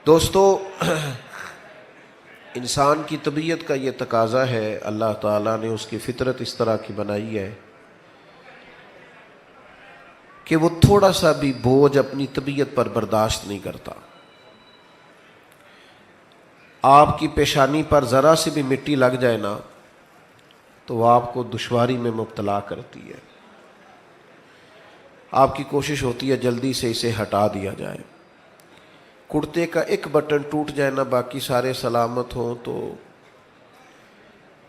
دوستو، انسان کی طبیعت کا یہ تقاضا ہے، اللہ تعالیٰ نے اس کی فطرت اس طرح کی بنائی ہے کہ وہ تھوڑا سا بھی بوجھ اپنی طبیعت پر برداشت نہیں کرتا۔ آپ کی پیشانی پر ذرا سی بھی مٹی لگ جائے نا تو وہ آپ کو دشواری میں مبتلا کرتی ہے۔ آپ کی کوشش ہوتی ہے جلدی سے اسے ہٹا دیا جائے۔ کرتے کا ایک بٹن ٹوٹ جائے نا، باقی سارے سلامت ہوں تو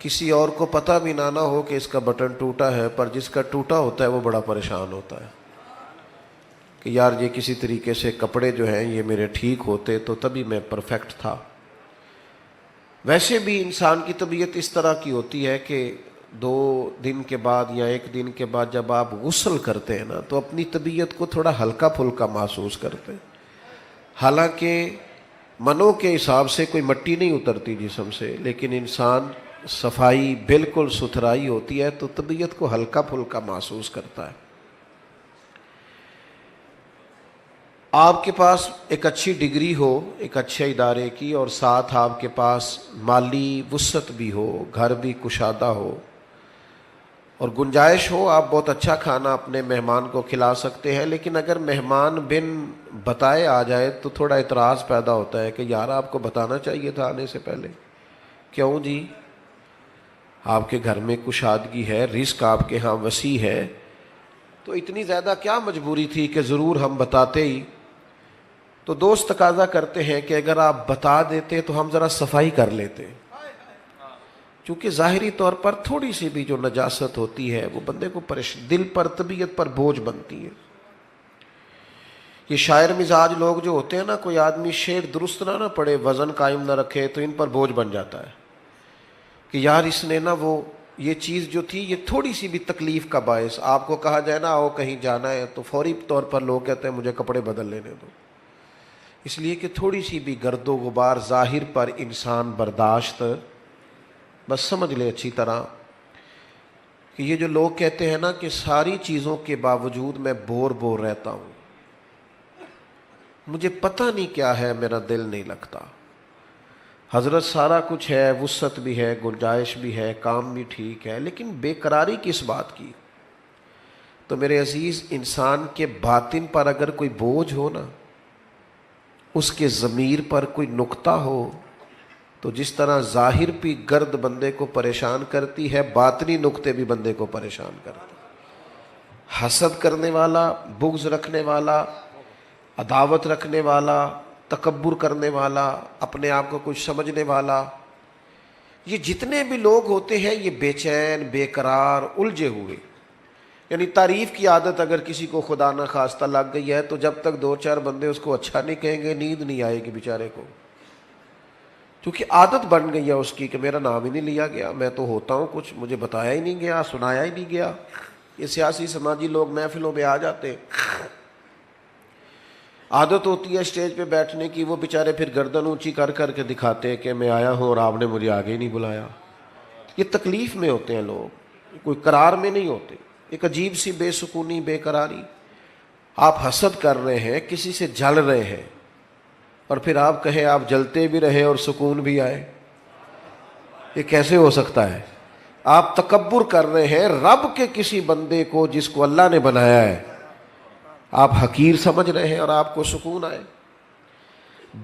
کسی اور کو پتہ بھی نہ ہو کہ اس کا بٹن ٹوٹا ہے، پر جس کا ٹوٹا ہوتا ہے وہ بڑا پریشان ہوتا ہے کہ یار یہ کسی طریقے سے کپڑے جو ہیں یہ میرے ٹھیک ہوتے تو تبھی میں پرفیکٹ تھا۔ ویسے بھی انسان کی طبیعت اس طرح کی ہوتی ہے کہ 2 دن کے بعد یا 1 دن کے بعد جب آپ غسل کرتے ہیں نا تو اپنی طبیعت کو تھوڑا ہلکا پھلکا محسوس کرتے ہیں۔ حالانکہ منوں کے حساب سے کوئی مٹی نہیں اترتی جسم سے، لیکن انسان صفائی بالکل ستھرائی ہوتی ہے تو طبیعت کو ہلکا پھلکا محسوس کرتا ہے۔ آپ کے پاس ایک اچھی ڈگری ہو ایک اچھے ادارے کی، اور ساتھ آپ کے پاس مالی وسعت بھی ہو، گھر بھی کشادہ ہو اور گنجائش ہو، آپ بہت اچھا کھانا اپنے مہمان کو کھلا سکتے ہیں، لیکن اگر مہمان بن بتائے آ جائے تو تھوڑا اعتراض پیدا ہوتا ہے کہ یار آپ کو بتانا چاہیے تھا آنے سے پہلے۔ کیوں جی؟ آپ کے گھر میں کشادگی ہے، رزق آپ کے ہاں وسیع ہے، تو اتنی زیادہ کیا مجبوری تھی کہ ضرور ہم بتاتے ہی؟ تو دوست تقاضا کرتے ہیں کہ اگر آپ بتا دیتے تو ہم ذرا صفائی کر لیتے، کیونکہ ظاہری طور پر تھوڑی سی بھی جو نجاست ہوتی ہے وہ بندے کو دل پر طبیعت پر بوجھ بنتی ہے۔ یہ شاعر مزاج لوگ جو ہوتے ہیں نا، کوئی آدمی شعر درست نہ پڑھے، وزن قائم نہ رکھے تو ان پر بوجھ بن جاتا ہے کہ یار اس نے نا وہ یہ چیز جو تھی یہ تھوڑی سی بھی تکلیف کا باعث، آپ کو کہا جائے نا آؤ کہیں جانا ہے تو فوری طور پر لوگ کہتے ہیں مجھے کپڑے بدل لینے دو، اس لیے کہ تھوڑی سی بھی گرد و غبار ظاہر پر انسان برداشت، بس سمجھ لے اچھی طرح کہ یہ جو لوگ کہتے ہیں نا کہ ساری چیزوں کے باوجود میں بور رہتا ہوں، مجھے پتہ نہیں کیا ہے، میرا دل نہیں لگتا۔ حضرت سارا کچھ ہے، وسعت بھی ہے، گنجائش بھی ہے، کام بھی ٹھیک ہے، لیکن بے قراری کس بات کی؟ تو میرے عزیز، انسان کے باطن پر اگر کوئی بوجھ ہو نا، اس کے ضمیر پر کوئی نقطہ ہو، تو جس طرح ظاہر بھی گرد بندے کو پریشان کرتی ہے، باطنی نقطے بھی بندے کو پریشان کرتے ہیں۔ حسد کرنے والا، بغض رکھنے والا، عداوت رکھنے والا، تکبر کرنے والا، اپنے آپ کو کچھ سمجھنے والا، یہ جتنے بھی لوگ ہوتے ہیں یہ بے چین، بے قرار، الجھے ہوئے۔ یعنی تعریف کی عادت اگر کسی کو خدا نہ خواستہ لگ گئی ہے تو جب تک 2-4 بندے اس کو اچھا نہیں کہیں گے نیند نہیں آئے گی بیچارے کو، کیونکہ عادت بن گئی ہے اس کی کہ میرا نام ہی نہیں لیا گیا، میں تو ہوتا ہوں کچھ، مجھے بتایا ہی نہیں گیا، سنایا ہی نہیں گیا۔ یہ سیاسی سماجی لوگ محفلوں میں آ جاتے ہیں، عادت ہوتی ہے اسٹیج پہ بیٹھنے کی، وہ بیچارے پھر گردن اونچی کر کر کے دکھاتے ہیں کہ میں آیا ہوں اور آپ نے مجھے آگے ہی نہیں بلایا۔ یہ تکلیف میں ہوتے ہیں لوگ، کوئی قرار میں نہیں ہوتے، ایک عجیب سی بے سکونی، بے قراری۔ آپ حسد کر رہے ہیں، کسی سے جل رہے ہیں، اور پھر آپ کہیں آپ جلتے بھی رہے اور سکون بھی آئے، یہ کیسے ہو سکتا ہے؟ آپ تکبر کر رہے ہیں رب کے کسی بندے کو جس کو اللہ نے بنایا ہے، آپ حقیر سمجھ رہے ہیں اور آپ کو سکون آئے۔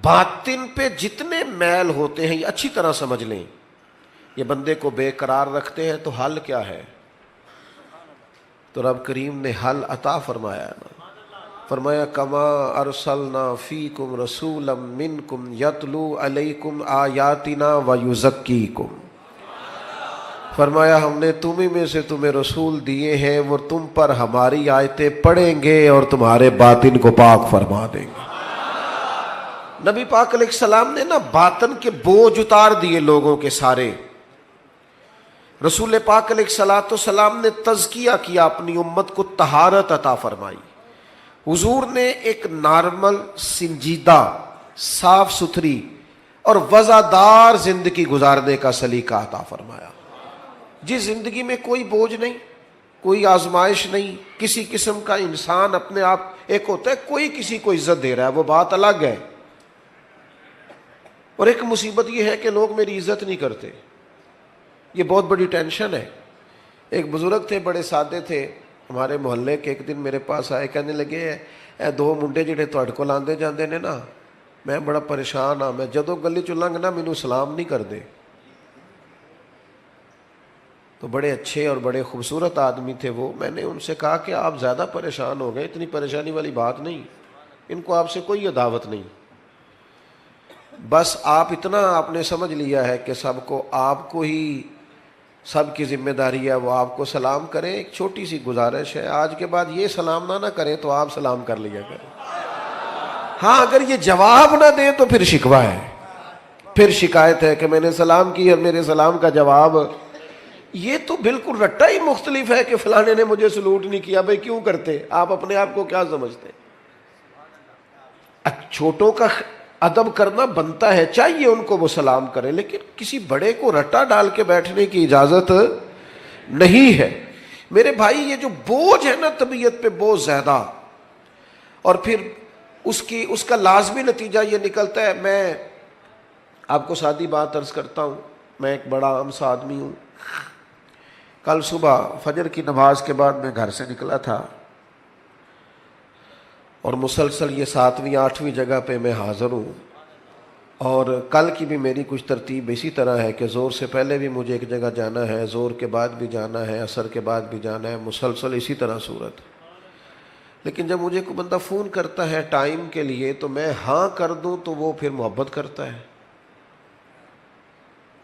باطن پہ جتنے میل ہوتے ہیں یہ اچھی طرح سمجھ لیں، یہ بندے کو بے قرار رکھتے ہیں، تو حل کیا ہے؟ تو رب کریم نے حل عطا فرمایا ہے نا، فرمایا کما ارسلنا فیکم رسولا منکم یتلو علیکم آیاتنا ویزکیکم، فرمایا ہم نے تمہیں میں سے تمہیں رسول دیے ہیں، وہ تم پر ہماری آیتیں پڑھیں گے اور تمہارے باطن کو پاک فرما دیں گے۔ نبی پاک علیہ السلام نے نا باطن کے بوجھ اتار دیے لوگوں کے سارے۔ رسول پاک علیہ السلام نے تزکیہ کیا، اپنی امت کو طہارت عطا فرمائی۔ حضور نے ایک نارمل، سنجیدہ، صاف ستھری اور وزادار زندگی گزارنے کا سلیقہ عطا فرمایا، جس زندگی میں کوئی بوجھ نہیں، کوئی آزمائش نہیں، کسی قسم کا انسان اپنے آپ، ایک ہوتا ہے کوئی کسی کو عزت دے رہا ہے وہ بات الگ ہے، اور ایک مصیبت یہ ہے کہ لوگ میری عزت نہیں کرتے، یہ بہت بڑی ٹینشن ہے۔ ایک بزرگ تھے، بڑے سادے تھے ہمارے محلے کے، ایک دن میرے پاس آئے، کہنے لگے اے دو منڈے جڑے تواڈے کول آندے جاندے نے نا، میں بڑا پریشان ہاں، میں جدوں گلی چ لنگنا مینوں سلام نہیں کردے۔ تو بڑے اچھے اور بڑے خوبصورت آدمی تھے وہ۔ میں نے ان سے کہا کہ آپ زیادہ پریشان ہو گئے، اتنی پریشانی والی بات نہیں، ان کو آپ سے کوئی عداوت نہیں، بس آپ اتنا آپ نے سمجھ لیا ہے کہ سب کو آپ کو ہی سب کی ذمہ داری ہے، وہ آپ کو سلام کریں۔ ایک چھوٹی سی گزارش ہے، آج کے بعد یہ سلام نہ کریں تو آپ سلام کر لیا کریں۔ ہاں اگر یہ جواب نہ دیں تو پھر شکوہ ہے، پھر شکایت ہے کہ میں نے سلام کی اور میرے سلام کا جواب۔ یہ تو بالکل رٹا ہی مختلف ہے کہ فلانے نے مجھے سلوٹ نہیں کیا۔ بھائی کیوں کرتے آپ؟ اپنے آپ کو کیا سمجھتے؟ چھوٹوں کا ادب کرنا بنتا ہے، چاہیے ان کو وہ سلام کریں، لیکن کسی بڑے کو رٹا ڈال کے بیٹھنے کی اجازت نہیں ہے۔ میرے بھائی یہ جو بوجھ ہے نا طبیعت پہ بہت زیادہ، اور پھر اس کا لازمی نتیجہ یہ نکلتا ہے۔ میں آپ کو سادی بات عرض کرتا ہوں، میں ایک بڑا عام سا آدمی ہوں۔ کل صبح فجر کی نماز کے بعد میں گھر سے نکلا تھا، اور مسلسل یہ 7ویں 8ویں جگہ پہ میں حاضر ہوں، اور کل کی بھی میری کچھ ترتیب اسی طرح ہے کہ زور سے پہلے بھی مجھے ایک جگہ جانا ہے، زور کے بعد بھی جانا ہے، عصر کے بعد بھی جانا ہے، مسلسل اسی طرح صورت۔ لیکن جب مجھے کوئی بندہ فون کرتا ہے ٹائم کے لیے تو میں ہاں کر دوں تو وہ پھر محبت کرتا ہے،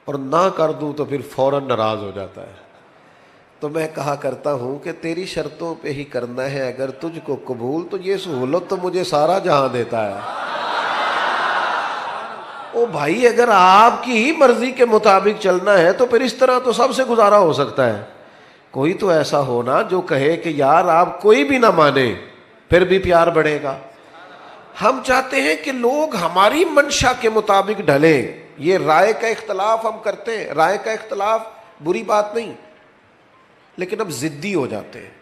اور نہ کر دوں تو پھر فوراً ناراض ہو جاتا ہے۔ تو میں کہا کرتا ہوں کہ تیری شرطوں پہ ہی کرنا ہے، اگر تجھ کو قبول تو یہ سہولت تو مجھے سارا جہاں دیتا ہے۔ او بھائی اگر آپ کی ہی مرضی کے مطابق چلنا ہے تو پھر اس طرح تو سب سے گزارا ہو سکتا ہے۔ کوئی تو ایسا ہونا جو کہے کہ یار آپ کوئی بھی نہ مانے پھر بھی پیار بڑھے گا۔ ہم چاہتے ہیں کہ لوگ ہماری منشا کے مطابق ڈھلیں۔ یہ رائے کا اختلاف ہم کرتے ہیں، رائے کا اختلاف بری بات نہیں، لیکن اب ضدی ہو جاتے ہیں۔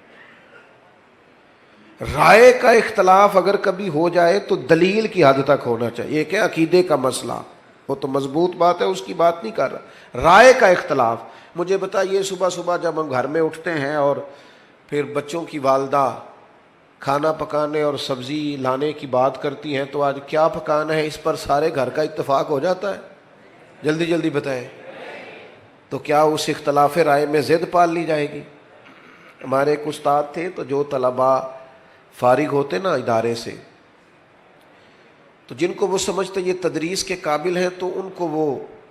رائے کا اختلاف اگر کبھی ہو جائے تو دلیل کی حد تک ہونا چاہیے۔ ایک ہے عقیدے کا مسئلہ، وہ تو مضبوط بات ہے، اس کی بات نہیں کر رہا۔ رائے کا اختلاف، مجھے بتائیے صبح صبح جب ہم گھر میں اٹھتے ہیں اور پھر بچوں کی والدہ کھانا پکانے اور سبزی لانے کی بات کرتی ہیں تو آج کیا پکانا ہے، اس پر سارے گھر کا اتفاق ہو جاتا ہے؟ جلدی جلدی بتائیں۔ تو کیا اس اختلاف رائے میں ضد پال لی جائے گی؟ ہمارے ایک استاد تھے، تو جو طلباء فارغ ہوتے نا ادارے سے، تو جن کو وہ سمجھتے یہ تدریس کے قابل ہیں تو ان کو وہ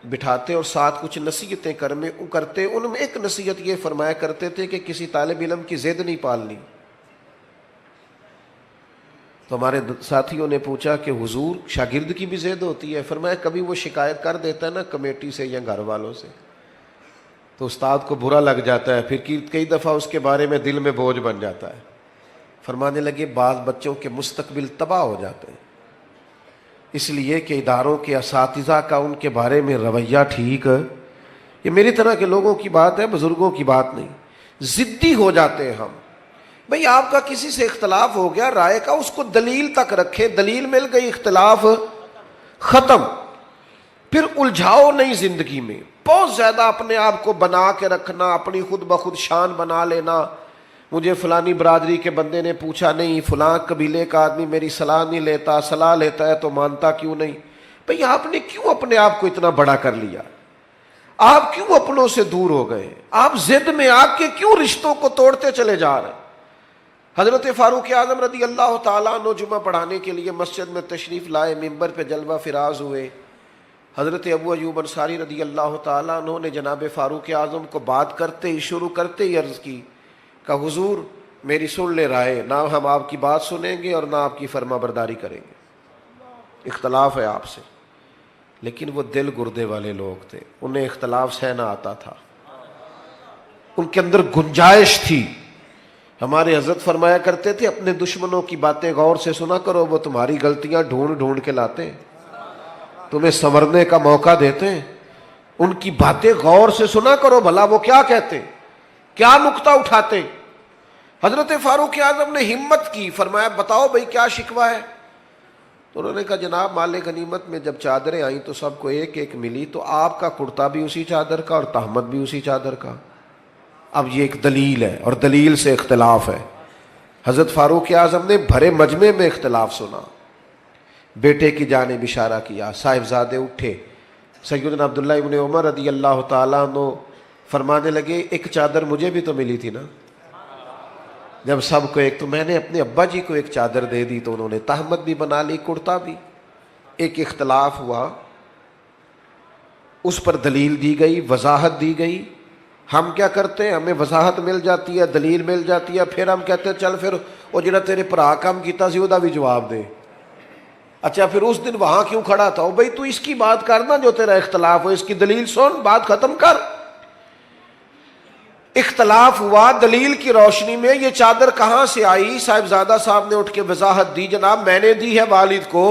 بٹھاتے اور ساتھ کچھ نصیحتیں کرتے۔ ان میں ایک نصیحت یہ فرمایا کرتے تھے کہ کسی طالب علم کی ضد نہیں پالنی۔ تو ہمارے ساتھیوں نے پوچھا کہ حضور شاگرد کی بھی ضد ہوتی ہے؟ فرمایا کبھی وہ شکایت کر دیتا ہے نا کمیٹی سے یا گھر والوں سے تو استاد کو برا لگ جاتا ہے، پھر کئی دفعہ اس کے بارے میں دل میں بوجھ بن جاتا ہے۔ فرمانے لگے بعض بچوں کے مستقبل تباہ ہو جاتے ہیں، اس لیے کہ اداروں کے اساتذہ کا ان کے بارے میں رویہ ٹھیک ہے۔ یہ میری طرح کے لوگوں کی بات ہے، بزرگوں کی بات نہیں۔ ضدی ہو جاتے ہیں ہم۔ بھئی آپ کا کسی سے اختلاف ہو گیا رائے کا، اس کو دلیل تک رکھیں، دلیل مل گئی اختلاف ختم۔ پھر الجھاؤ نہیں زندگی میں، بہت زیادہ اپنے آپ کو بنا کے رکھنا، اپنی خود بخود شان بنا لینا۔ مجھے فلانی برادری کے بندے نے پوچھا نہیں، فلاں قبیلے کا آدمی میری صلاح نہیں لیتا، صلاح لیتا ہے تو مانتا کیوں نہیں؟ بھئی آپ نے کیوں اپنے آپ کو اتنا بڑا کر لیا؟ آپ کیوں اپنوں سے دور ہو گئے؟ آپ ضد میں آ کے کیوں رشتوں کو توڑتے چلے جا رہے ہیں؟ حضرت فاروق اعظم رضی اللہ تعالیٰ عنہ جمعہ پڑھانے کے لیے مسجد میں تشریف لائے، منبر پہ جلوہ فراز ہوئے۔ حضرت ابو ایوب انصاری رضی اللہ تعالیٰ عنہ نے جناب فاروق اعظم کو بات کرتے ہی شروع کرتے ہی عرض کی کہ حضور میری سن لے رائے، نہ ہم آپ کی بات سنیں گے اور نہ آپ کی فرما برداری کریں گے، اختلاف ہے آپ سے۔ لیکن وہ دل گردے والے لوگ تھے، انہیں اختلاف سہنا آتا تھا، ان کے اندر گنجائش تھی۔ ہمارے حضرت فرمایا کرتے تھے اپنے دشمنوں کی باتیں غور سے سنا کرو، وہ تمہاری غلطیاں ڈھونڈ ڈھونڈ کے لاتے ہیں، تمہیں سنورنے کا موقع دیتے ہیں۔ ان کی باتیں غور سے سنا کرو، بھلا وہ کیا کہتے، کیا نکتہ اٹھاتے۔ حضرت فاروق اعظم نے ہمت کی، فرمایا بتاؤ بھئی کیا شکوہ ہے؟ تو انہوں نے کہا جناب مال غنیمت میں جب چادریں آئیں تو سب کو ایک ایک ملی، تو آپ کا کرتا بھی اسی چادر کا اور تہمت بھی اسی چادر کا۔ اب یہ ایک دلیل ہے اور دلیل سے اختلاف ہے۔ حضرت فاروق اعظم نے بھرے مجمع میں اختلاف سنا، بیٹے کی جانب اشارہ کیا، صاحبزادے اٹھے، سیدنا عبداللہ ابن عمر رضی اللہ تعالیٰ عنہ فرمانے لگے ایک چادر مجھے بھی تو ملی تھی نا، جب سب کو ایک، تو میں نے اپنے ابا جی کو ایک چادر دے دی تو انہوں نے تہمت بھی بنا لی، کرتا بھی۔ ایک اختلاف ہوا، اس پر دلیل دی گئی، وضاحت دی گئی۔ ہم کیا کرتے ہیں، ہمیں وضاحت مل جاتی ہے، دلیل مل جاتی ہے، پھر ہم کہتے ہیں چل پھر وہ جڑا تیرے بھرا کام کیتا سی وہ بھی جواب دے۔ اچھا پھر اس دن وہاں کیوں کھڑا تھا؟ بھائی تو اس کی بات کرنا جو تیرا اختلاف ہو، اس کی دلیل سن، بات ختم کر۔ اختلاف ہوا، دلیل کی روشنی میں یہ چادر کہاں سے آئی؟ صاحبزادہ صاحب نے اٹھ کے وضاحت دی، جناب میں نے دی ہے والد کو۔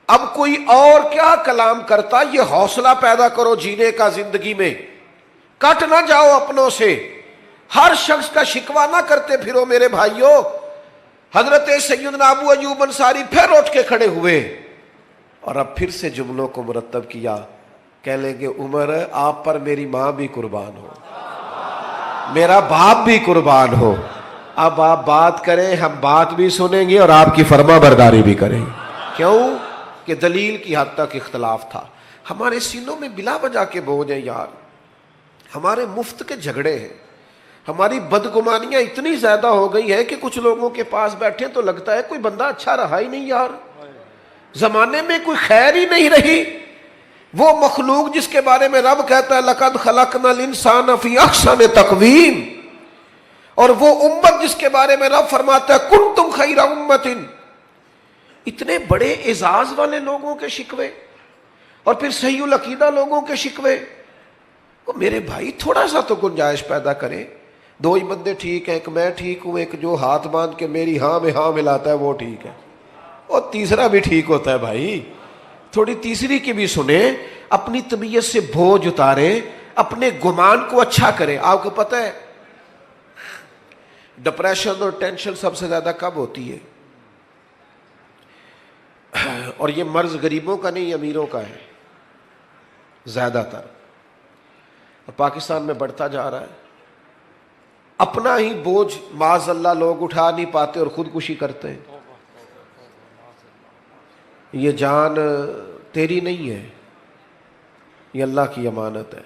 اب کوئی اور کیا کلام کرتا، یہ حوصلہ پیدا کرو جینے کا زندگی میں، کٹ نہ جاؤ اپنوں سے، ہر شخص کا شکوہ نہ کرتے پھرو میرے بھائیوں۔ حضرت سیدنا ابو ایوب انصاری پھر اٹھ کے کھڑے ہوئے اور اب پھر سے جملوں کو مرتب کیا، کہہ لیں گے عمر آپ پر میری ماں بھی قربان ہو، میرا باپ بھی قربان ہو۔ اب آپ بات کریں، ہم بات بھی سنیں گے اور آپ کی فرما برداری بھی کریں گے۔ کیوں کہ دلیل کی حد تک اختلاف تھا۔ ہمارے سینوں میں بلا وجہ کے بوجھ ہیں یار، ہمارے مفت کے جھگڑے ہیں، ہماری بدگمانیاں اتنی زیادہ ہو گئی ہیں کہ کچھ لوگوں کے پاس بیٹھے تو لگتا ہے کوئی بندہ اچھا رہا ہی نہیں یار، زمانے میں کوئی خیر ہی نہیں رہی۔ وہ مخلوق جس کے بارے میں رب کہتا ہے لَقَدْ خَلَقْنَا الْإِنسَانَ فِي أَحْسَنِ تَقْوِيمٍ، اور وہ امت جس کے بارے میں رب فرماتا ہے كُنْتُمْ خَيْرَ أُمَّةٍ، اتنے بڑے اعزاز والے لوگوں کے شکوے اور پھر صحیح العقیدہ لوگوں کے شکوے۔ وہ میرے بھائی تھوڑا سا تو گنجائش پیدا کرے، دو ہی بندے ٹھیک ہیں، ایک میں ٹھیک ہوں، ایک جو ہاتھ باندھ کے میری ہاں میں ہاں ملاتا ہے وہ ٹھیک ہے، اور تیسرا بھی ٹھیک ہوتا ہے۔ بھائی تھوڑی تیسری کی بھی سنیں، اپنی طبیعت سے بوجھ اتاریں، اپنے گمان کو اچھا کریں۔ آپ کو پتہ ہے ڈپریشن اور ٹینشن سب سے زیادہ کب ہوتی ہے؟ اور یہ مرض غریبوں کا نہیں امیروں کا ہے زیادہ تر، اور پاکستان میں بڑھتا جا رہا ہے۔ اپنا ہی بوجھ معاذ اللہ لوگ اٹھا نہیں پاتے اور خودکشی کرتے ہیں۔ یہ جان تیری نہیں ہے، یہ اللہ کی امانت ہے۔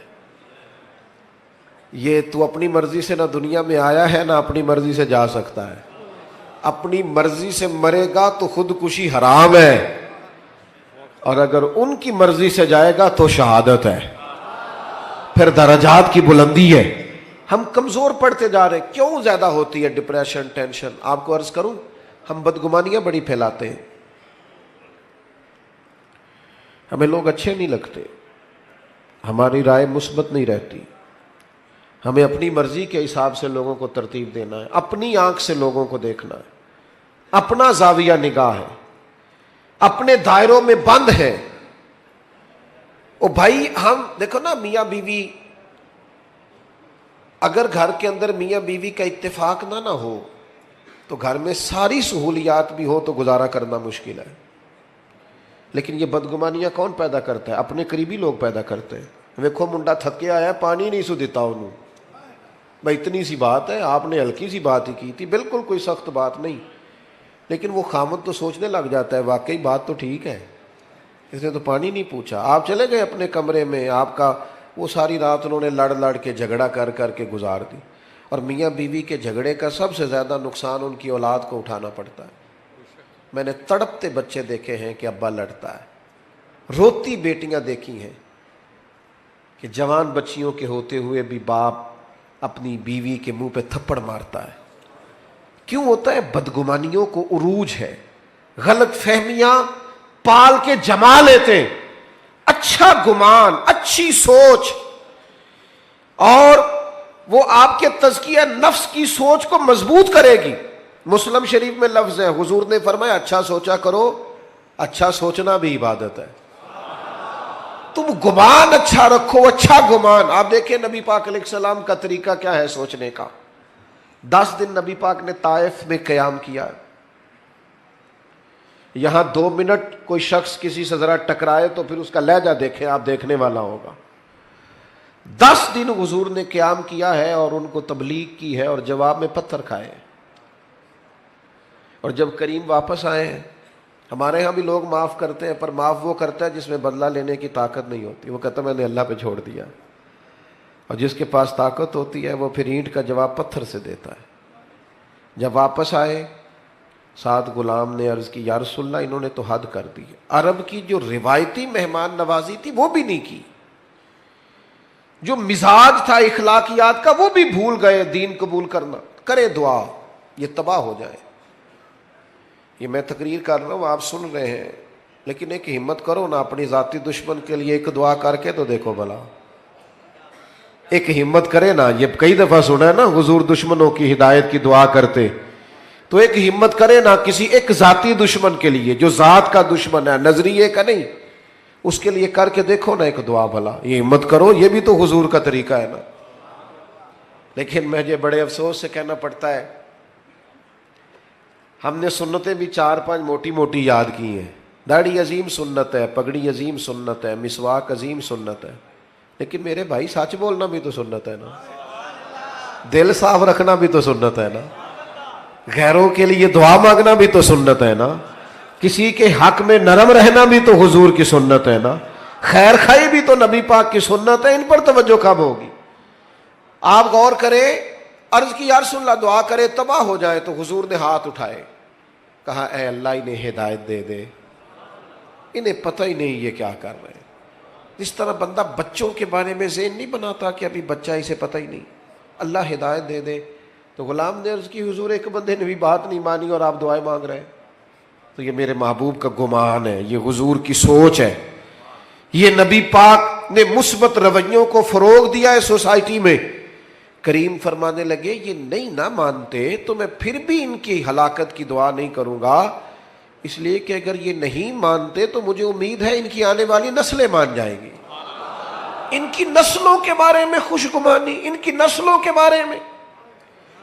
یہ تو اپنی مرضی سے نہ دنیا میں آیا ہے نہ اپنی مرضی سے جا سکتا ہے۔ اپنی مرضی سے مرے گا تو خودکشی حرام ہے، اور اگر ان کی مرضی سے جائے گا تو شہادت ہے، پھر درجات کی بلندی ہے۔ ہم کمزور پڑتے جا رہے ہیں۔ کیوں زیادہ ہوتی ہے ڈپریشن ٹینشن؟ آپ کو عرض کروں، ہم بدگمانیاں بڑی پھیلاتے ہیں، ہمیں لوگ اچھے نہیں لگتے، ہماری رائے مثبت نہیں رہتی، ہمیں اپنی مرضی کے حساب سے لوگوں کو ترتیب دینا ہے، اپنی آنکھ سے لوگوں کو دیکھنا ہے، اپنا زاویہ نگاہ ہے، اپنے دائروں میں بند ہے۔ او بھائی ہم دیکھو نا، میاں بیوی اگر گھر کے اندر میاں بیوی کا اتفاق نہ ہو تو گھر میں ساری سہولیات بھی ہو تو گزارا کرنا مشکل ہے۔ لیکن یہ بدگمانیاں کون پیدا کرتا ہے؟ اپنے قریبی لوگ پیدا کرتے ہیں۔ ویکھو منڈا تھکے آیا، پانی نہیں سو دیتا انہوں، بھائی اتنی سی بات ہے، آپ نے ہلکی سی بات ہی کی تھی، بالکل کوئی سخت بات نہیں، لیکن وہ خامد تو سوچنے لگ جاتا ہے واقعی بات تو ٹھیک ہے، اس نے تو پانی نہیں پوچھا۔ آپ چلے گئے اپنے کمرے میں، آپ کا وہ ساری رات انہوں نے لڑ لڑ کے جھگڑا کر کر کے گزار دی، اور میاں بیوی کے جھگڑے کا سب سے زیادہ نقصان ان کی اولاد کو اٹھانا پڑتا ہے۔ میں نے تڑپتے بچے دیکھے ہیں کہ ابا لڑتا ہے، روتی بیٹیاں دیکھی ہیں کہ جوان بچیوں کے ہوتے ہوئے بھی باپ اپنی بیوی کے منہ پہ تھپڑ مارتا ہے۔ کیوں ہوتا ہے؟ بدگمانیوں کو عروج ہے، غلط فہمیاں پال کے جما لیتے ہیں۔ اچھا گمان، اچھی سوچ، اور وہ آپ کے تزکیہ نفس کی سوچ کو مضبوط کرے گی۔ مسلم شریف میں لفظ ہے، حضور نے فرمایا اچھا سوچا کرو، اچھا سوچنا بھی عبادت ہے۔ تم گمان اچھا رکھو، اچھا گمان۔ آپ دیکھیں نبی پاک علیہ السلام کا طریقہ کیا ہے سوچنے کا۔ 10 دن نبی پاک نے طائف میں قیام کیا، یہاں 2 منٹ کوئی شخص کسی سے ذرا ٹکرائے تو پھر اس کا لہجہ دیکھیں آپ، دیکھنے والا ہوگا۔ 10 دن حضور نے قیام کیا ہے اور ان کو تبلیغ کی ہے اور جواب میں پتھر کھائے۔ اور جب کریم واپس آئے ہیں، ہمارے ہاں بھی لوگ معاف کرتے ہیں، پر معاف وہ کرتا ہے جس میں بدلہ لینے کی طاقت نہیں ہوتی، وہ کہتا ہے میں نے اللہ پہ چھوڑ دیا۔ اور جس کے پاس طاقت ہوتی ہے وہ پھر اینٹ کا جواب پتھر سے دیتا ہے۔ جب واپس آئے، 7 غلام نے عرض کی یا رسول اللہ انہوں نے تو حد کر دی۔ عرب کی جو روایتی مہمان نوازی تھی وہ بھی نہیں کی، جو مزاج تھا اخلاقیات کا وہ بھی بھول گئے، دین قبول کرنا۔ کرے دعا یہ تباہ ہو جائے۔ یہ میں تقریر کر رہا ہوں، آپ سن رہے ہیں، لیکن ایک ہمت کرو نا، اپنی ذاتی دشمن کے لیے ایک دعا کر کے تو دیکھو بھلا، ایک ہمت کرے نا۔ یہ کئی دفعہ سنا ہے نا حضور دشمنوں کی ہدایت کی دعا کرتے، تو ایک ہمت کرے نا کسی ایک ذاتی دشمن کے لیے جو ذات کا دشمن ہے، نظریے کا نہیں، اس کے لیے کر کے دیکھو نا ایک دعا بھلا، یہ ہمت کرو۔ یہ بھی تو حضور کا طریقہ ہے نا۔ لیکن مجھے بڑے افسوس سے کہنا پڑتا ہے، ہم نے سنتیں بھی 4-5 موٹی موٹی یاد کی ہیں۔ داڑھی عظیم سنت ہے، پگڑی عظیم سنت ہے، مسواک عظیم سنت ہے، لیکن میرے بھائی سچ بولنا بھی تو سنت ہے نا، دل صاف رکھنا بھی تو سنت ہے نا، غیروں کے لیے دعا مانگنا بھی تو سنت ہے نا، کسی کے حق میں نرم رہنا بھی تو حضور کی سنت ہے نا، خیر خائی بھی تو نبی پاک کی سنت ہے۔ ان پر توجہ کب ہوگی؟ آپ غور کریں، عرض کی یا رسول اللہ دعا کرے تباہ ہو جائے، تو حضور نے ہاتھ اٹھائے، کہا اے اللہ انہیں ہدایت دے دے، انہیں پتہ ہی نہیں یہ کیا کر رہے ہیں۔ جس طرح بندہ بچوں کے بارے میں ذہن نہیں بناتا کہ ابھی بچہ اسے پتہ ہی نہیں، اللہ ہدایت دے دے۔ تو غلام نے عرض کی حضور ایک بندے نے بھی بات نہیں مانی اور آپ دعائیں مانگ رہے ہیں، تو یہ میرے محبوب کا گمان ہے، یہ حضور کی سوچ ہے، یہ نبی پاک نے مثبت رویوں کو فروغ دیا ہے سوسائٹی میں۔ کریم فرمانے لگے یہ نہیں نہ مانتے تو میں پھر بھی ان کی ہلاکت کی دعا نہیں کروں گا، اس لیے کہ اگر یہ نہیں مانتے تو مجھے امید ہے ان کی آنے والی نسلیں مان جائیں گی۔ ان کی نسلوں کے بارے میں خوشگمانی، ان کی نسلوں کے بارے میں۔